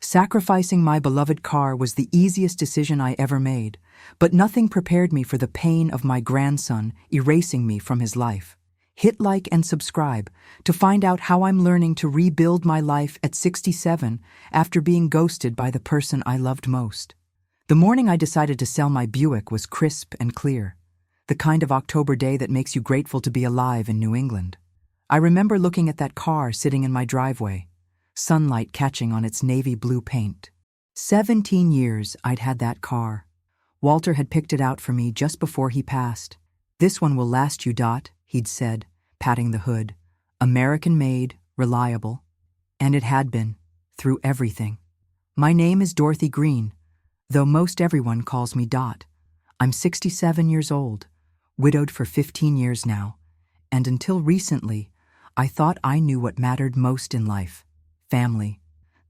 Sacrificing my beloved car was the easiest decision I ever made, but nothing prepared me for the pain of my grandson erasing me from his life. Hit like and subscribe to find out how I'm learning to rebuild my life at 67 after being ghosted by the person I loved most. The morning I decided to sell my Buick was crisp and clear, the kind of October day that makes you grateful to be alive in New England. I remember looking at that car sitting in my driveway, sunlight catching on its navy blue paint. 17 years I'd had that car. Walter had picked it out for me just before he passed. "This one will last you, Dot," he'd said, patting the hood. American-made, reliable. And it had been, through everything. My name is Dorothy Green, though most everyone calls me Dot. I'm 67 years old, widowed for 15 years now, and until recently, I thought I knew what mattered most in life. Family.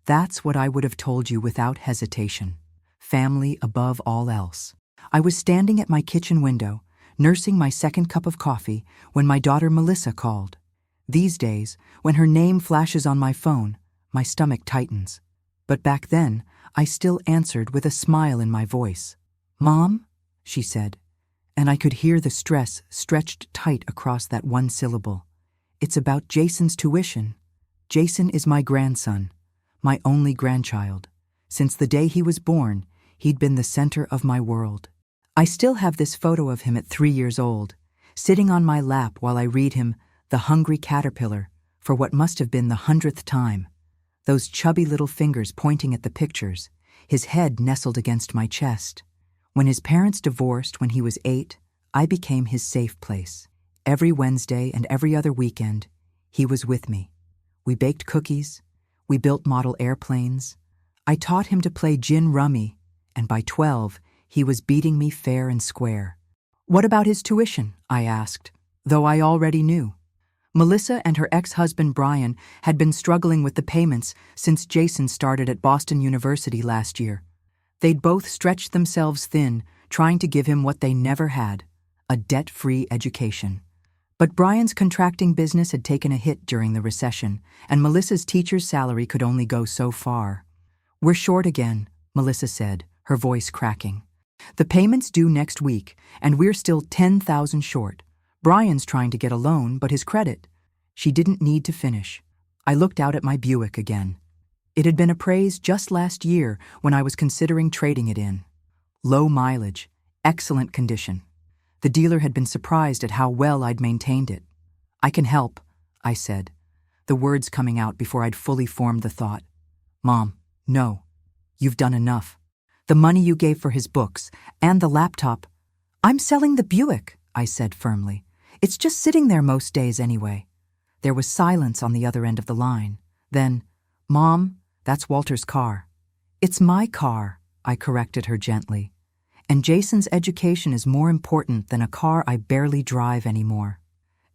That's what I would have told you without hesitation. Family above all else. I was standing at my kitchen window, nursing my second cup of coffee, when my daughter Melissa called. These days, when her name flashes on my phone, my stomach tightens. But back then, I still answered with a smile in my voice. "Mom?" she said, and I could hear the stress stretched tight across that one syllable. "It's about Jason's tuition. Jason is my grandson, my only grandchild. Since the day he was born, he'd been the center of my world. I still have this photo of him at 3 years old, sitting on my lap while I read him The Hungry Caterpillar for what must have been the 100th time. Those chubby little fingers pointing at the pictures, his head nestled against my chest. When his parents divorced when he was 8, I became his safe place. Every Wednesday and every other weekend, he was with me. We baked cookies, we built model airplanes. I taught him to play gin rummy, and by 12, he was beating me fair and square. "What about his tuition?" I asked, though I already knew. Melissa and her ex-husband Brian had been struggling with the payments since Jason started at Boston University last year. They'd both stretched themselves thin, trying to give him what they never had, a debt-free education. But Brian's contracting business had taken a hit during the recession, and Melissa's teacher's salary could only go so far. "We're short again," Melissa said, her voice cracking. "The payment's due next week, and we're still 10,000 short. Brian's trying to get a loan, but his credit..." She didn't need to finish. I looked out at my Buick again. It had been appraised just last year when I was considering trading it in. Low mileage, excellent condition. The dealer had been surprised at how well I'd maintained it. "I can help," I said, the words coming out before I'd fully formed the thought. "Mom, no. You've done enough. The money you gave for his books, and the laptop..." "I'm selling the Buick," I said firmly. "It's just sitting there most days anyway." There was silence on the other end of the line. Then, "Mom, that's Walter's car." "It's my car," I corrected her gently. "And Jason's education is more important than a car I barely drive anymore."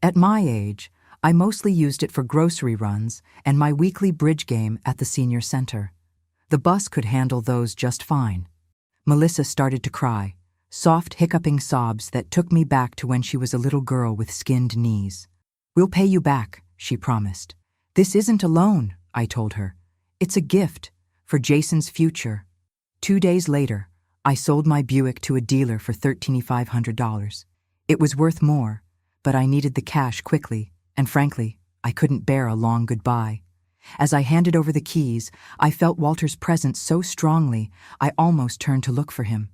At my age, I mostly used it for grocery runs and my weekly bridge game at the senior center. The bus could handle those just fine. Melissa started to cry, soft hiccuping sobs that took me back to when she was a little girl with skinned knees. "We'll pay you back," she promised. "This isn't a loan," I told her. "It's a gift for Jason's future." 2 days later, I sold my Buick to a dealer for $13,500. It was worth more, but I needed the cash quickly, and frankly, I couldn't bear a long goodbye. As I handed over the keys, I felt Walter's presence so strongly, I almost turned to look for him.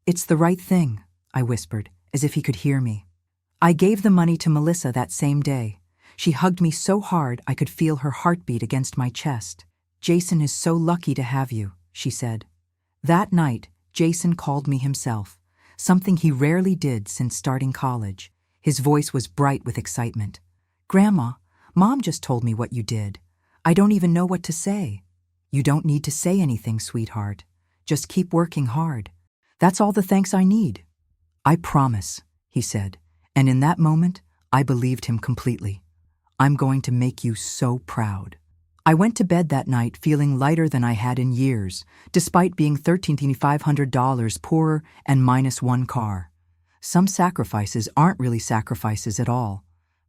"It's the right thing," I whispered, as if he could hear me. I gave the money to Melissa that same day. She hugged me so hard I could feel her heartbeat against my chest. "Jason is so lucky to have you," she said. That night, Jason called me himself, something he rarely did since starting college. His voice was bright with excitement. "Grandma, Mom just told me what you did. I don't even know what to say." "You don't need to say anything, sweetheart. Just keep working hard. That's all the thanks I need." "I promise," he said, and in that moment, I believed him completely. "I'm going to make you so proud." I went to bed that night feeling lighter than I had in years, despite being $13,500 poorer and minus one car. Some sacrifices aren't really sacrifices at all,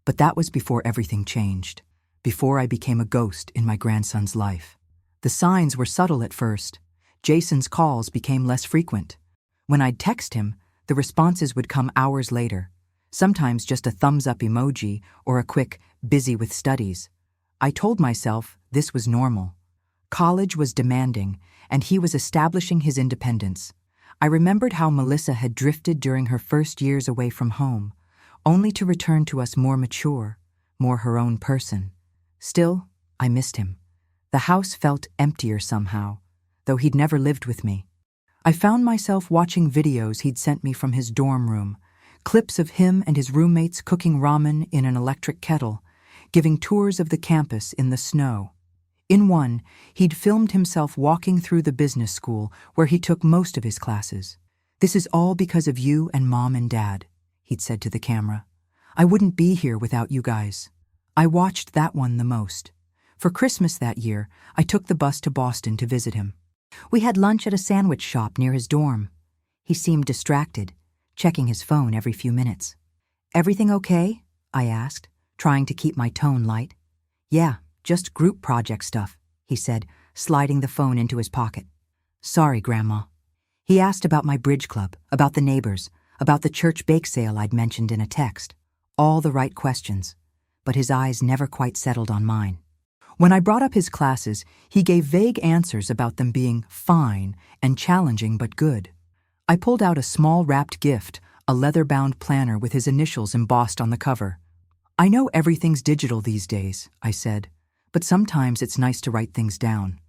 but that was before everything changed, before I became a ghost in my grandson's life. The signs were subtle at first. Jason's calls became less frequent. When I'd text him, the responses would come hours later, sometimes just a thumbs-up emoji or a quick, busy with studies. I told myself this was normal. College was demanding, and he was establishing his independence. I remembered how Melissa had drifted during her first years away from home, only to return to us more mature, more her own person. Still, I missed him. The house felt emptier somehow, though he'd never lived with me. I found myself watching videos he'd sent me from his dorm room, clips of him and his roommates cooking ramen in an electric kettle, giving tours of the campus in the snow. In one, he'd filmed himself walking through the business school where he took most of his classes. "This is all because of you and Mom and Dad," he'd said to the camera. "I wouldn't be here without you guys." I watched that one the most. For Christmas that year, I took the bus to Boston to visit him. We had lunch at a sandwich shop near his dorm. He seemed distracted, checking his phone every few minutes. "Everything okay?" I asked, trying to keep my tone light. "Yeah, just group project stuff," he said, sliding the phone into his pocket. "Sorry, Grandma." He asked about my bridge club, about the neighbors, about the church bake sale I'd mentioned in a text. All the right questions, but his eyes never quite settled on mine. When I brought up his classes, he gave vague answers about them being fine and challenging but good. I pulled out a small wrapped gift, a leather-bound planner with his initials embossed on the cover. "I know everything's digital these days," I said, "but sometimes it's nice to write things down."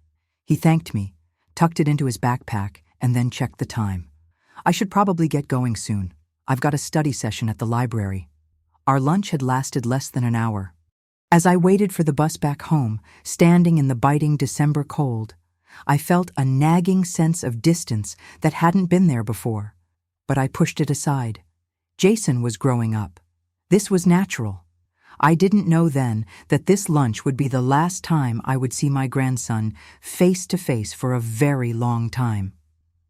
He thanked me, tucked it into his backpack, and then checked the time. "I should probably get going soon. I've got a study session at the library." Our lunch had lasted less than an hour. As I waited for the bus back home, standing in the biting December cold, I felt a nagging sense of distance that hadn't been there before. But I pushed it aside. Jason was growing up. This was natural. I didn't know then that this lunch would be the last time I would see my grandson face to face for a very long time.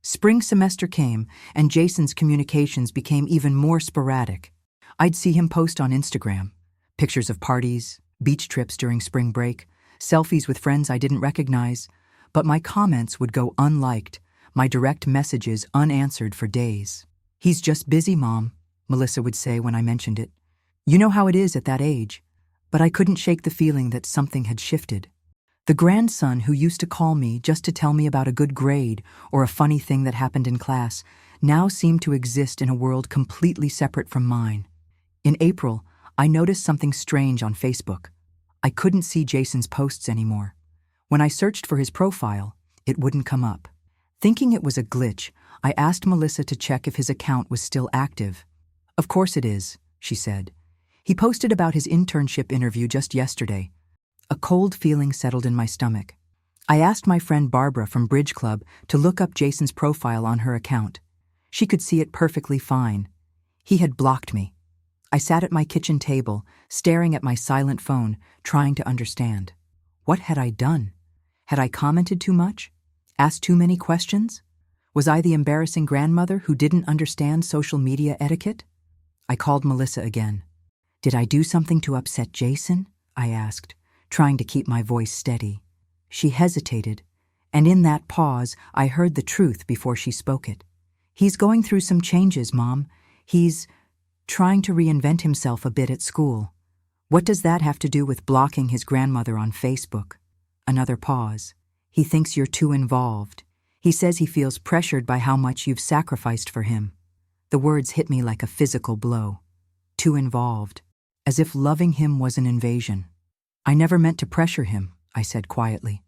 Spring semester came, and Jason's communications became even more sporadic. I'd see him post on Instagram, pictures of parties, beach trips during spring break, selfies with friends I didn't recognize, but my comments would go unliked, my direct messages unanswered for days. "He's just busy, Mom," Melissa would say when I mentioned it. "You know how it is at that age." But I couldn't shake the feeling that something had shifted. The grandson who used to call me just to tell me about a good grade or a funny thing that happened in class now seemed to exist in a world completely separate from mine. In April, I noticed something strange on Facebook. I couldn't see Jason's posts anymore. When I searched for his profile, it wouldn't come up. Thinking it was a glitch, I asked Melissa to check if his account was still active. "Of course it is," she said. "He posted about his internship interview just yesterday." A cold feeling settled in my stomach. I asked my friend Barbara from Bridge Club to look up Jason's profile on her account. She could see it perfectly fine. He had blocked me. I sat at my kitchen table, staring at my silent phone, trying to understand. What had I done? Had I commented too much? Asked too many questions? Was I the embarrassing grandmother who didn't understand social media etiquette? I called Melissa again. "Did I do something to upset Jason?" I asked, trying to keep my voice steady. She hesitated, and in that pause, I heard the truth before she spoke it. "He's going through some changes, Mom. He's trying to reinvent himself a bit at school." "What does that have to do with blocking his grandmother on Facebook?" Another pause. "He thinks you're too involved. He says he feels pressured by how much you've sacrificed for him." The words hit me like a physical blow. Too involved. As if loving him was an invasion. "I never meant to pressure him," I said quietly.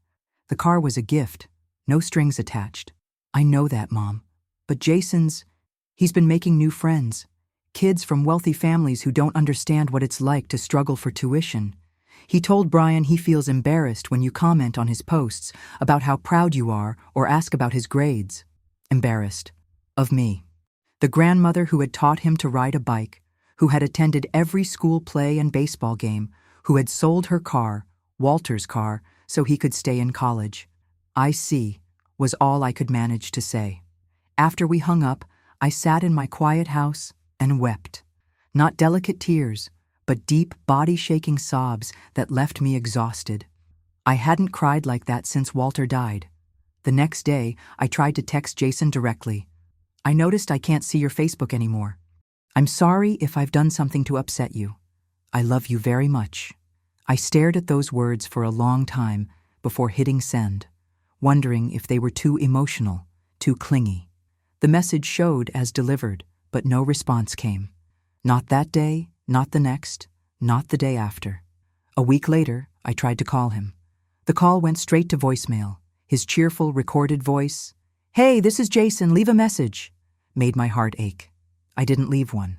"The car was a gift, no strings attached." "I know that, Mom. But he's been making new friends. Kids from wealthy families who don't understand what it's like to struggle for tuition. He told Brian he feels embarrassed when you comment on his posts about how proud you are or ask about his grades." Embarrassed. Of me. The grandmother who had taught him to ride a bike, who had attended every school play and baseball game, who had sold her car, Walter's car, so he could stay in college. "I see," was all I could manage to say. After we hung up, I sat in my quiet house and wept. Not delicate tears, but deep, body-shaking sobs that left me exhausted. I hadn't cried like that since Walter died. The next day, I tried to text Jason directly. I noticed I can't see your Facebook anymore. I'm sorry if I've done something to upset you. I love you very much. I stared at those words for a long time before hitting send, wondering if they were too emotional, too clingy. The message showed as delivered, but no response came. Not that day, not the next, not the day after. A week later, I tried to call him. The call went straight to voicemail. His cheerful, recorded voice, "Hey, this is Jason, leave a message," made my heart ache. I didn't leave one.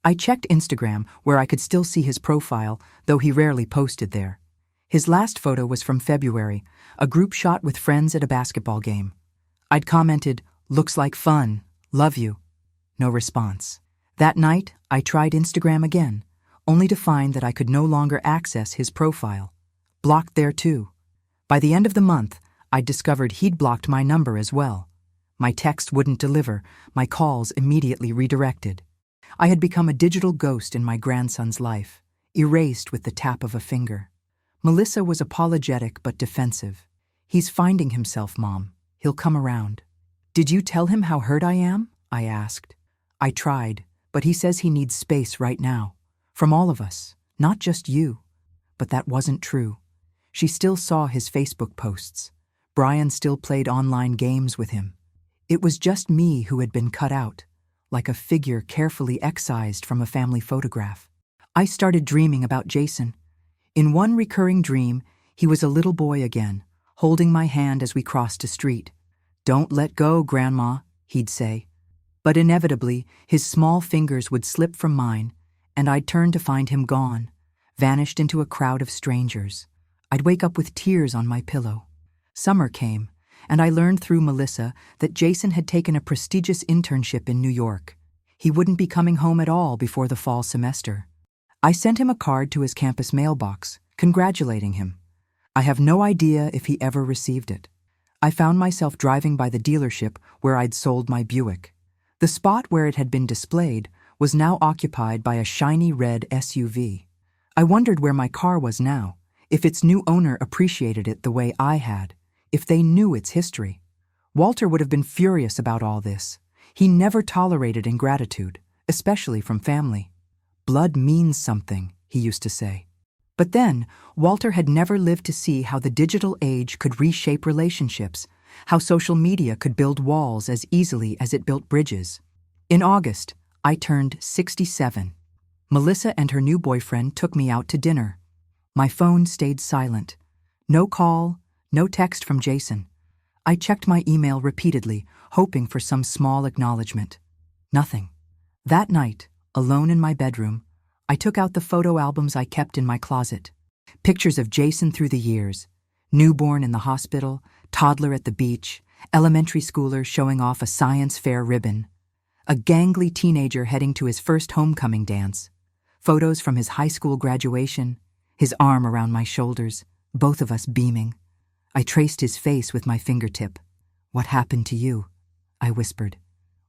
I checked Instagram, where I could still see his profile, though he rarely posted there. His last photo was from February, a group shot with friends at a basketball game. I'd commented, "Looks like fun, love you." No response. That night, I tried Instagram again, only to find that I could no longer access his profile. Blocked there too. By the end of the month, I'd discovered he'd blocked my number as well. My text wouldn't deliver, my calls immediately redirected. I had become a digital ghost in my grandson's life, erased with the tap of a finger. Melissa was apologetic but defensive. "He's finding himself, Mom. He'll come around." "Did you tell him how hurt I am?" I asked. "I tried, but he says he needs space right now. From all of us, not just you." But that wasn't true. She still saw his Facebook posts. Brian still played online games with him. It was just me who had been cut out, like a figure carefully excised from a family photograph. I started dreaming about Jason. In one recurring dream, he was a little boy again, holding my hand as we crossed a street. "Don't let go, Grandma," he'd say. But inevitably, his small fingers would slip from mine, and I'd turn to find him gone, vanished into a crowd of strangers. I'd wake up with tears on my pillow. Summer came, and I learned through Melissa that Jason had taken a prestigious internship in New York. He wouldn't be coming home at all before the fall semester. I sent him a card to his campus mailbox, congratulating him. I have no idea if he ever received it. I found myself driving by the dealership where I'd sold my Buick. The spot where it had been displayed was now occupied by a shiny red SUV. I wondered where my car was now, if its new owner appreciated it the way I had, if they knew its history. Walter would have been furious about all this. He never tolerated ingratitude, especially from family. "Blood means something," he used to say. But then, Walter had never lived to see how the digital age could reshape relationships, how social media could build walls as easily as it built bridges. In August, I turned 67. Melissa and her new boyfriend took me out to dinner. My phone stayed silent. No call, no text from Jason. I checked my email repeatedly, hoping for some small acknowledgement. Nothing. That night, alone in my bedroom, I took out the photo albums I kept in my closet. Pictures of Jason through the years, newborn in the hospital, toddler at the beach, elementary schooler showing off a science fair ribbon, a gangly teenager heading to his first homecoming dance, photos from his high school graduation, his arm around my shoulders, both of us beaming. I traced his face with my fingertip. "What happened to you?" I whispered.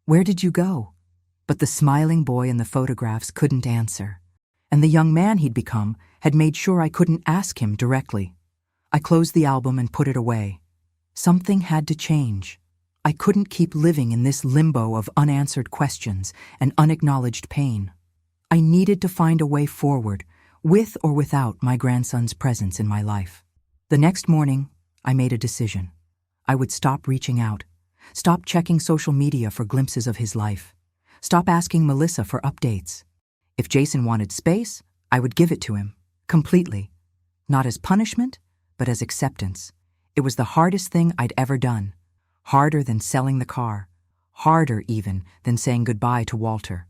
"Where did you go?" But the smiling boy in the photographs couldn't answer, and the young man he'd become had made sure I couldn't ask him directly. I closed the album and put it away. Something had to change. I couldn't keep living in this limbo of unanswered questions and unacknowledged pain. I needed to find a way forward, with or without my grandson's presence in my life. The next morning, I made a decision. I would stop reaching out, stop checking social media for glimpses of his life, stop asking Melissa for updates. If Jason wanted space, I would give it to him, completely. Not as punishment, but as acceptance. It was the hardest thing I'd ever done. Harder than selling the car. Harder even than saying goodbye to Walter.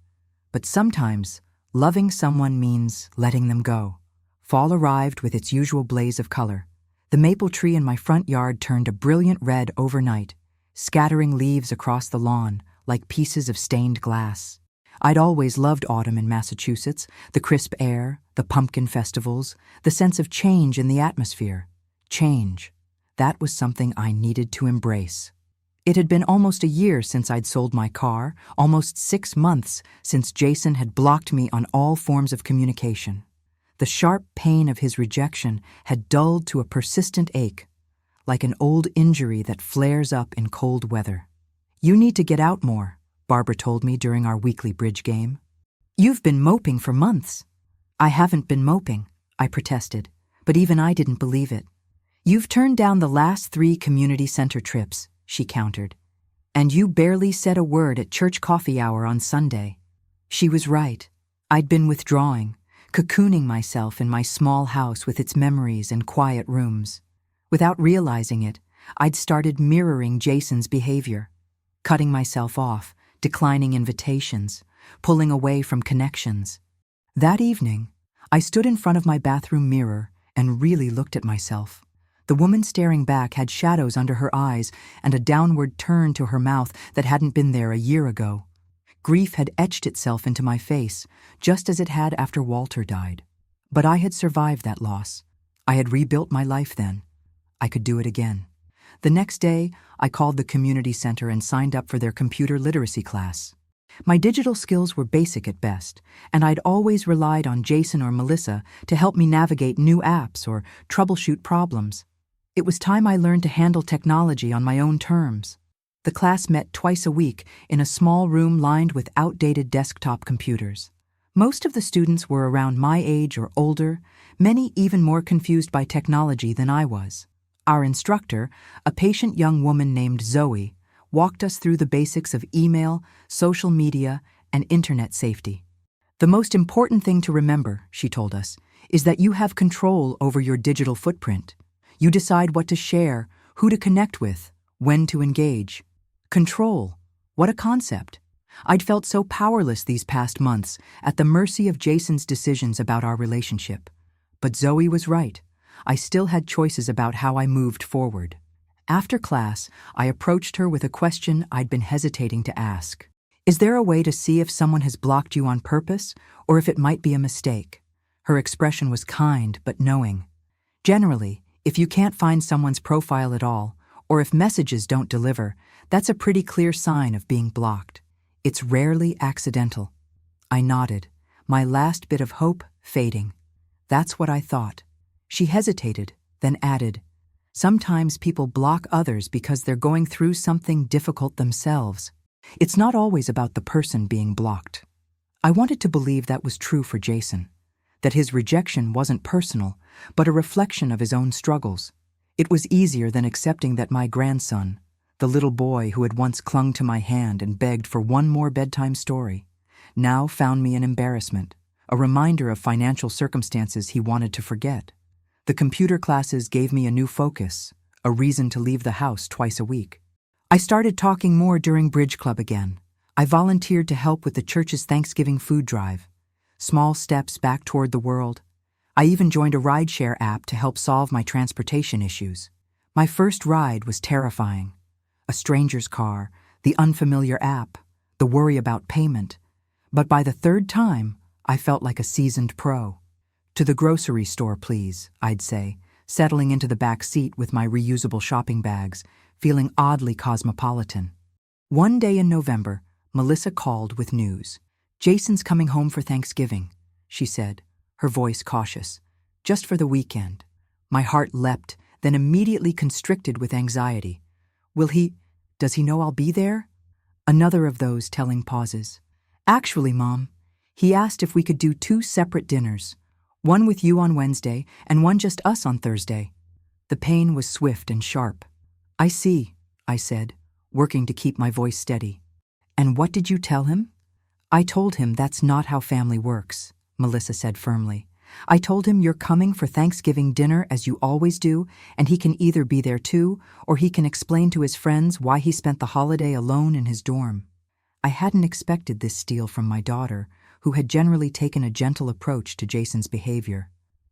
But sometimes, loving someone means letting them go. Fall arrived with its usual blaze of color. The maple tree in my front yard turned a brilliant red overnight, scattering leaves across the lawn like pieces of stained glass. I'd always loved autumn in Massachusetts, the crisp air, the pumpkin festivals, the sense of change in the atmosphere. Change. That was something I needed to embrace. It had been almost a year since I'd sold my car, almost 6 months since Jason had blocked me on all forms of communication. The sharp pain of his rejection had dulled to a persistent ache, like an old injury that flares up in cold weather. "You need to get out more," Barbara told me during our weekly bridge game. "You've been moping for months." "I haven't been moping," I protested, but even I didn't believe it. "You've turned down the last 3 community center trips," she countered. "And you barely said a word at church coffee hour on Sunday." She was right. I'd been withdrawing, cocooning myself in my small house with its memories and quiet rooms. Without realizing it, I'd started mirroring Jason's behavior, cutting myself off, declining invitations, pulling away from connections. That evening, I stood in front of my bathroom mirror and really looked at myself. The woman staring back had shadows under her eyes and a downward turn to her mouth that hadn't been there a year ago. Grief had etched itself into my face, just as it had after Walter died. But I had survived that loss. I had rebuilt my life then. I could do it again. The next day, I called the community center and signed up for their computer literacy class. My digital skills were basic at best, and I'd always relied on Jason or Melissa to help me navigate new apps or troubleshoot problems. It was time I learned to handle technology on my own terms. The class met twice a week in a small room lined with outdated desktop computers. Most of the students were around my age or older, many even more confused by technology than I was. Our instructor, a patient young woman named Zoe, walked us through the basics of email, social media, and internet safety. "The most important thing to remember," she told us, "is that you have control over your digital footprint. You decide what to share, who to connect with, when to engage." Control. What a concept. I'd felt so powerless these past months, at the mercy of Jason's decisions about our relationship. But Zoe was right. I still had choices about how I moved forward. After class, I approached her with a question I'd been hesitating to ask. "Is there a way to see if someone has blocked you on purpose, or if it might be a mistake?" Her expression was kind but knowing. Generally, if you can't find someone's profile at all, or if messages don't deliver, that's a pretty clear sign of being blocked. It's rarely accidental. I nodded, my last bit of hope fading. That's what I thought. She hesitated, then added, "Sometimes people block others because they're going through something difficult themselves. It's not always about the person being blocked." I wanted to believe that was true for Jason, that his rejection wasn't personal, but a reflection of his own struggles. It was easier than accepting that my grandson, the little boy who had once clung to my hand and begged for one more bedtime story, now found me an embarrassment, a reminder of financial circumstances he wanted to forget. The computer classes gave me a new focus, a reason to leave the house twice a week. I started talking more during Bridge Club again. I volunteered to help with the church's Thanksgiving food drive. Small steps back toward the world. I even joined a rideshare app to help solve my transportation issues. My first ride was terrifying. A stranger's car, the unfamiliar app, the worry about payment. But by the third time, I felt like a seasoned pro. "To the grocery store, please," I'd say, settling into the back seat with my reusable shopping bags, feeling oddly cosmopolitan. One day in November, Melissa called with news. "Jason's coming home for Thanksgiving," she said, her voice cautious. "Just for the weekend." My heart leapt, then immediately constricted with anxiety. Does he know I'll be there?" Another of those telling pauses. "Actually, Mom, he asked if we could do 2 separate dinners, one with you on Wednesday and one just us on Thursday." The pain was swift and sharp. "I see," I said, working to keep my voice steady. "And what did you tell him?" "I told him that's not how family works," Melissa said firmly. "I told him you're coming for Thanksgiving dinner as you always do, and he can either be there too, or he can explain to his friends why he spent the holiday alone in his dorm." I hadn't expected this steel from my daughter, who had generally taken a gentle approach to Jason's behavior.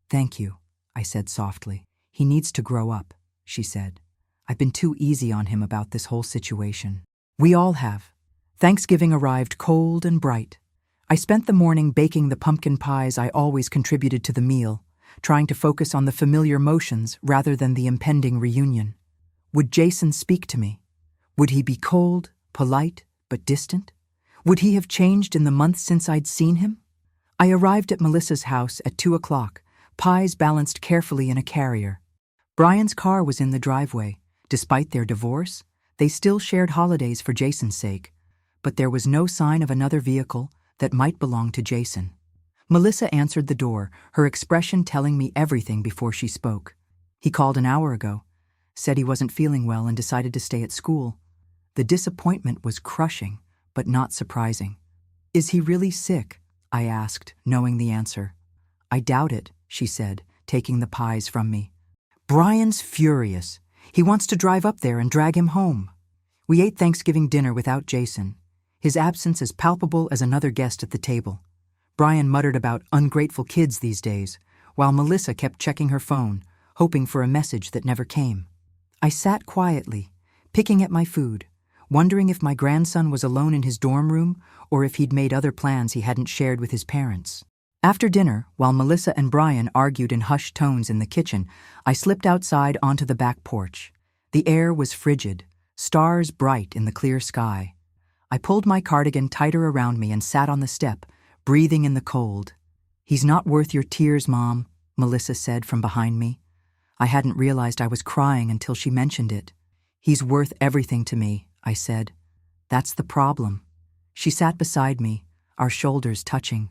"Thank you," I said softly. "He needs to grow up," she said. "I've been too easy on him about this whole situation." We all have. Thanksgiving arrived cold and bright. I spent the morning baking the pumpkin pies I always contributed to the meal, trying to focus on the familiar motions rather than the impending reunion. Would Jason speak to me? Would he be cold, polite, but distant? Would he have changed in the months since I'd seen him? I arrived at Melissa's house at 2 o'clock, pies balanced carefully in a carrier. Brian's car was in the driveway. Despite their divorce, they still shared holidays for Jason's sake, but there was no sign of another vehicle that might belong to Jason. Melissa answered the door, her expression telling me everything before she spoke. He called an hour ago, said he wasn't feeling well and decided to stay at school. The disappointment was crushing, but not surprising. Is he really sick? I asked, knowing the answer. I doubt it, she said, taking the pies from me. Brian's furious. He wants to drive up there and drag him home. We ate Thanksgiving dinner without Jason, his absence as palpable as another guest at the table. Brian muttered about ungrateful kids these days, while Melissa kept checking her phone, hoping for a message that never came. I sat quietly, picking at my food, wondering if my grandson was alone in his dorm room or if he'd made other plans he hadn't shared with his parents. After dinner, while Melissa and Brian argued in hushed tones in the kitchen, I slipped outside onto the back porch. The air was frigid, stars bright in the clear sky. I pulled my cardigan tighter around me and sat on the step, breathing in the cold. He's not worth your tears, Mom, Melissa said from behind me. I hadn't realized I was crying until she mentioned it. He's worth everything to me, I said. That's the problem. She sat beside me, our shoulders touching.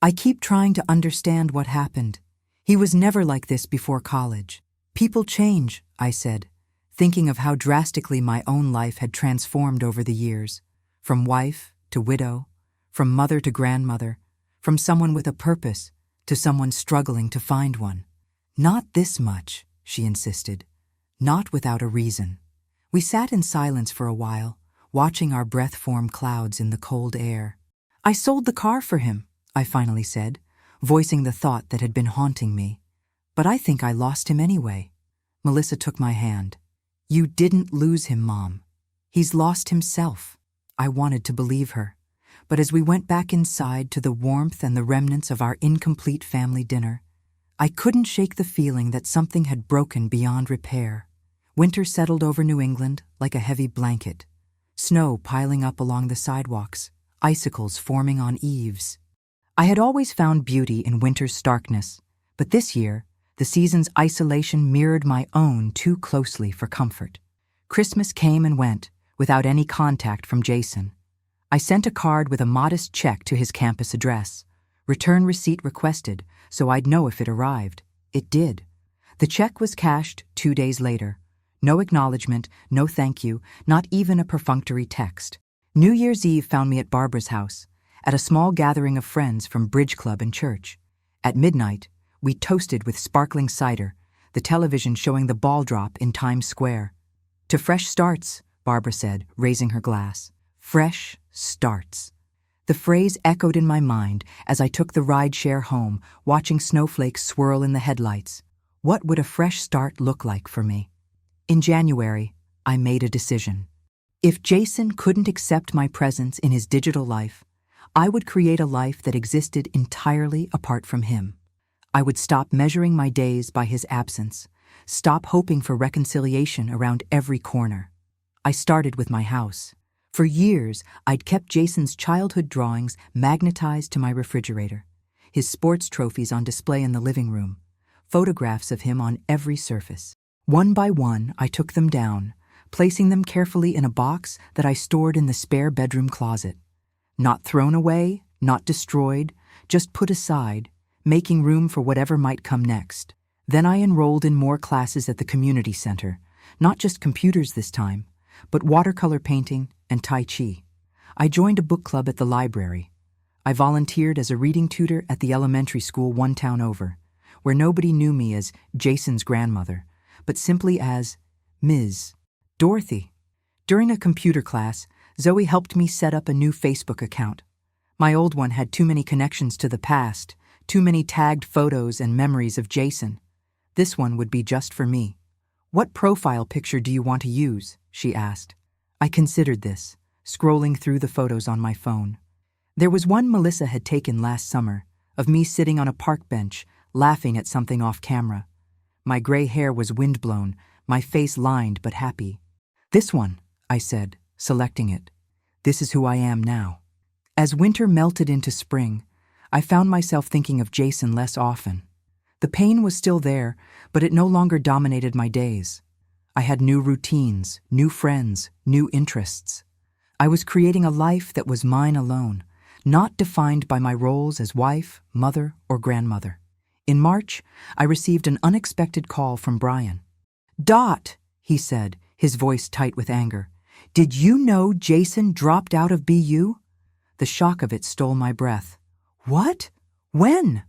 I keep trying to understand what happened. He was never like this before college. People change, I said, thinking of how drastically my own life had transformed over the years, from wife to widow, from mother to grandmother, from someone with a purpose to someone struggling to find one. Not this much, she insisted, not without a reason. We sat in silence for a while, watching our breath form clouds in the cold air. I sold the car for him, I finally said, voicing the thought that had been haunting me. But I think I lost him anyway. Melissa took my hand. You didn't lose him, Mom. He's lost himself. I wanted to believe her. But as we went back inside to the warmth and the remnants of our incomplete family dinner, I couldn't shake the feeling that something had broken beyond repair. Winter settled over New England like a heavy blanket, snow piling up along the sidewalks, icicles forming on eaves. I had always found beauty in winter's starkness, but this year, the season's isolation mirrored my own too closely for comfort. Christmas came and went, without any contact from Jason. I sent a card with a modest check to his campus address. Return receipt requested, so I'd know if it arrived. It did. The check was cashed 2 days later. No acknowledgement, no thank you, not even a perfunctory text. New Year's Eve found me at Barbara's house, at a small gathering of friends from Bridge Club and church. At midnight, we toasted with sparkling cider, the television showing the ball drop in Times Square. To fresh starts, Barbara said, raising her glass. Fresh starts. The phrase echoed in my mind as I took the rideshare home, watching snowflakes swirl in the headlights. What would a fresh start look like for me? In January, I made a decision. If Jason couldn't accept my presence in his digital life, I would create a life that existed entirely apart from him. I would stop measuring my days by his absence, stop hoping for reconciliation around every corner. I started with my house. For years, I'd kept Jason's childhood drawings magnetized to my refrigerator, his sports trophies on display in the living room, photographs of him on every surface. One by one, I took them down, placing them carefully in a box that I stored in the spare bedroom closet. Not thrown away, not destroyed, just put aside, making room for whatever might come next. Then I enrolled in more classes at the community center, not just computers this time, but watercolor painting and Tai Chi. I joined a book club at the library. I volunteered as a reading tutor at the elementary school one town over, where nobody knew me as Jason's grandmother, but simply as Ms. Dorothy. During a computer class, Zoe helped me set up a new Facebook account. My old one had too many connections to the past, too many tagged photos and memories of Jason. This one would be just for me. What profile picture do you want to use? She asked. I considered this, scrolling through the photos on my phone. There was one Melissa had taken last summer, of me sitting on a park bench, laughing at something off camera. My gray hair was windblown, my face lined but happy. This one, I said, selecting it. This is who I am now. As winter melted into spring, I found myself thinking of Jason less often. The pain was still there, but it no longer dominated my days. I had new routines, new friends, new interests. I was creating a life that was mine alone, not defined by my roles as wife, mother, or grandmother. In March, I received an unexpected call from Brian. "Dot," he said, his voice tight with anger. "Did you know Jason dropped out of BU?" The shock of it stole my breath. "What? When?"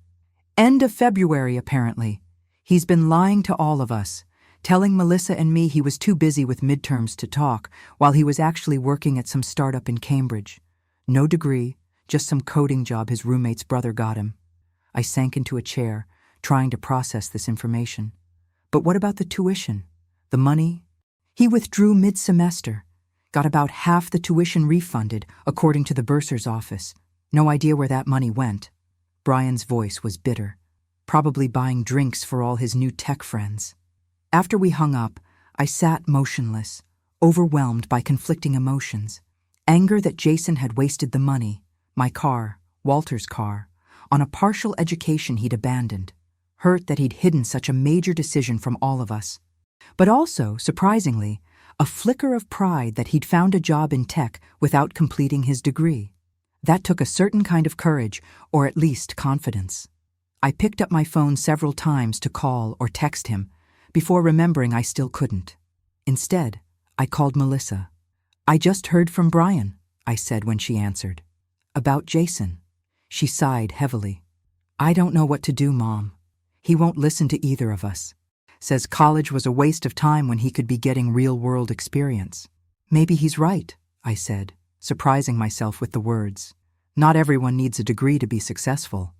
"End of February, apparently. He's been lying to all of us, telling Melissa and me he was too busy with midterms to talk, while he was actually working at some startup in Cambridge. No degree, just some coding job his roommate's brother got him." I sank into a chair, trying to process this information. But what about the tuition? The money? He withdrew mid-semester, got about half the tuition refunded, according to the bursar's office. No idea where that money went. Brian's voice was bitter, probably buying drinks for all his new tech friends. After we hung up, I sat motionless, overwhelmed by conflicting emotions. Anger that Jason had wasted the money, my car, Walter's car, on a partial education he'd abandoned. Hurt that he'd hidden such a major decision from all of us. But also, surprisingly, a flicker of pride that he'd found a job in tech without completing his degree. That took a certain kind of courage, or at least confidence. I picked up my phone several times to call or text him, before remembering I still couldn't. Instead, I called Melissa. "I just heard from Brian," I said when she answered. "About Jason." She sighed heavily. "I don't know what to do, Mom. He won't listen to either of us. Says college was a waste of time when he could be getting real-world experience." "Maybe he's right," I said, surprising myself with the words. "Not everyone needs a degree to be successful."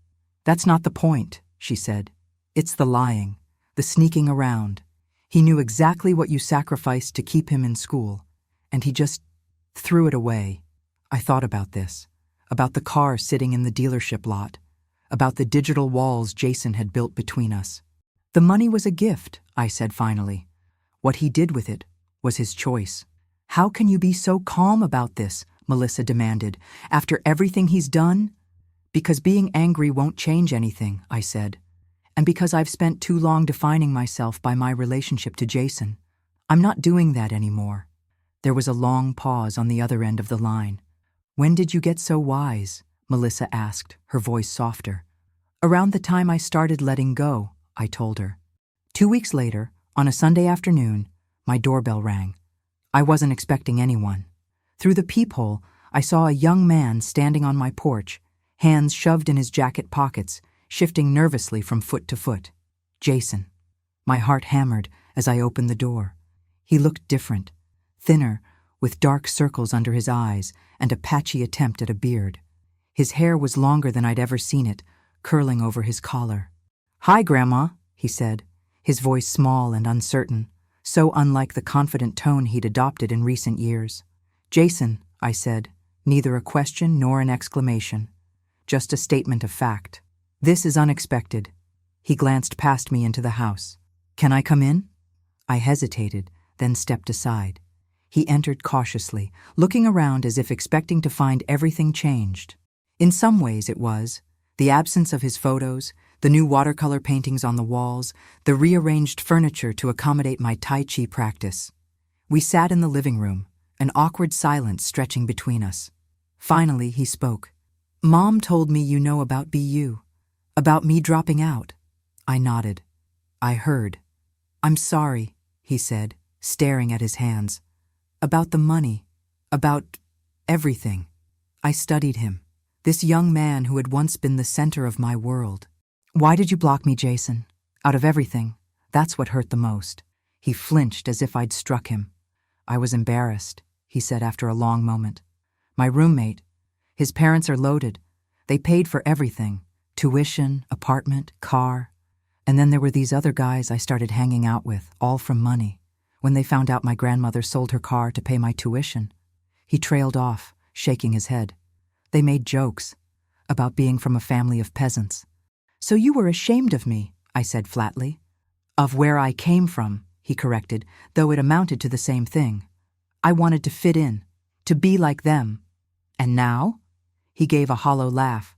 "That's not the point," she said. "It's the lying, the sneaking around. He knew exactly what you sacrificed to keep him in school, and he just threw it away." I thought about this, about the car sitting in the dealership lot, about the digital walls Jason had built between us. "The money was a gift," I said finally. "What he did with it was his choice." "How can you be so calm about this?" Melissa demanded. "After everything he's done?" "Because being angry won't change anything," I said. "And because I've spent too long defining myself by my relationship to Jason. I'm not doing that anymore." There was a long pause on the other end of the line. "When did you get so wise?" Melissa asked, her voice softer. "Around the time I started letting go," I told her. 2 weeks later, on a Sunday afternoon, my doorbell rang. I wasn't expecting anyone. Through the peephole, I saw a young man standing on my porch, hands shoved in his jacket pockets, shifting nervously from foot to foot. Jason. My heart hammered as I opened the door. He looked different, thinner, with dark circles under his eyes and a patchy attempt at a beard. His hair was longer than I'd ever seen it, curling over his collar. "Hi, Grandma," he said, his voice small and uncertain, so unlike the confident tone he'd adopted in recent years. "Jason," I said, neither a question nor an exclamation, just a statement of fact. "This is unexpected." He glanced past me into the house. "Can I come in?" I hesitated, then stepped aside. He entered cautiously, looking around as if expecting to find everything changed. In some ways it was. The absence of his photos, the new watercolor paintings on the walls, the rearranged furniture to accommodate my Tai Chi practice. We sat in the living room, an awkward silence stretching between us. Finally, he spoke. "Mom told me you know about BU, about me dropping out." I nodded. "I heard." "I'm sorry," he said, staring at his hands. "About the money, about everything." I studied him, this young man who had once been the center of my world. "Why did you block me, Jason? Out of everything, that's what hurt the most." He flinched as if I'd struck him. "I was embarrassed," he said after a long moment. "My roommate, his parents are loaded. They paid for everything, tuition, apartment, car. And then there were these other guys I started hanging out with, all from money, when they found out my grandmother sold her car to pay my tuition." He trailed off, shaking his head. "They made jokes about being from a family of peasants." "So you were ashamed of me," I said flatly. "Of where I came from," he corrected, though it amounted to the same thing. "I wanted to fit in, to be like them. And now?" He gave a hollow laugh.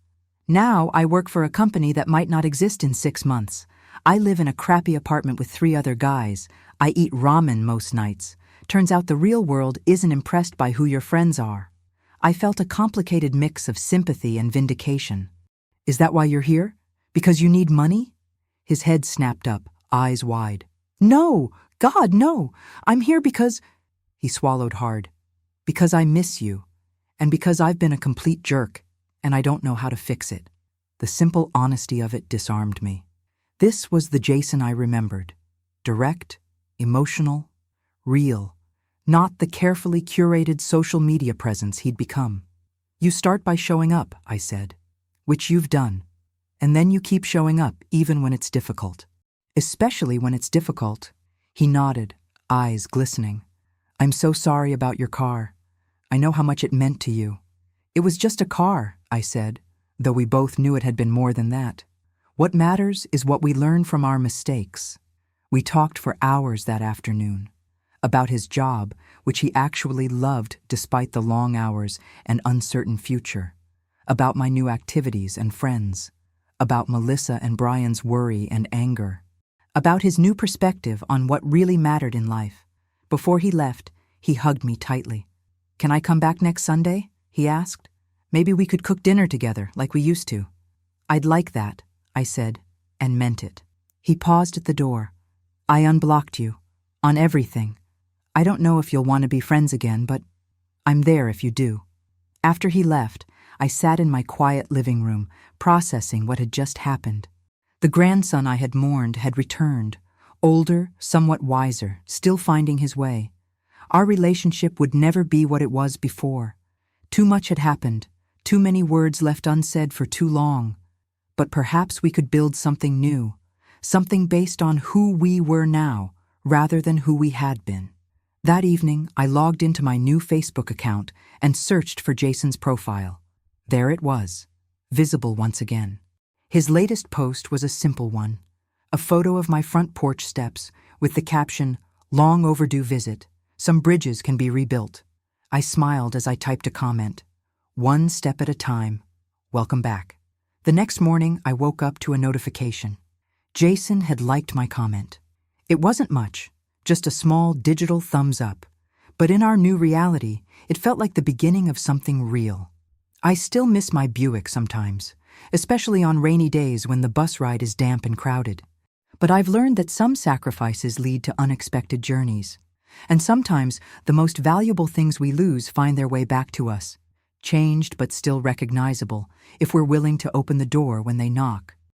Now I work for a company that might not exist in 6 months. I live in a crappy apartment with 3 other guys. I eat ramen most nights. Turns out the real world isn't impressed by who your friends are. I felt a complicated mix of sympathy and vindication. Is that why you're here? Because you need money? His head snapped up, eyes wide. No! God, no! I'm here because… He swallowed hard. Because I miss you. And because I've been a complete jerk, and I don't know how to fix it. The simple honesty of it disarmed me. This was the Jason I remembered. Direct, emotional, real. Not the carefully curated social media presence he'd become. You start by showing up, I said. Which you've done. And then you keep showing up even when it's difficult. Especially when it's difficult. He nodded, eyes glistening. I'm so sorry about your car. I know how much it meant to you. It was just a car, I said, though we both knew it had been more than that. What matters is what we learn from our mistakes. We talked for hours that afternoon. About his job, which he actually loved despite the long hours and uncertain future. About my new activities and friends. About Melissa and Brian's worry and anger. About his new perspective on what really mattered in life. Before he left, he hugged me tightly. Can I come back next Sunday? He asked. Maybe we could cook dinner together like we used to. I'd like that, I said, and meant it. He paused at the door. I unblocked you. On everything. I don't know if you'll want to be friends again, but I'm there if you do. After he left, I sat in my quiet living room, processing what had just happened. The grandson I had mourned had returned, older, somewhat wiser, still finding his way. Our relationship would never be what it was before. Too much had happened, too many words left unsaid for too long. But perhaps we could build something new, something based on who we were now, rather than who we had been. That evening, I logged into my new Facebook account and searched for Jason's profile. There it was, visible once again. His latest post was a simple one, a photo of my front porch steps with the caption, "Long overdue visit. Some bridges can be rebuilt." I smiled as I typed a comment. One step at a time. Welcome back. The next morning, I woke up to a notification. Jason had liked my comment. It wasn't much, just a small digital thumbs up. But in our new reality, it felt like the beginning of something real. I still miss my Buick sometimes, especially on rainy days when the bus ride is damp and crowded. But I've learned that some sacrifices lead to unexpected journeys. And sometimes the most valuable things we lose find their way back to us, changed but still recognizable, if we're willing to open the door when they knock.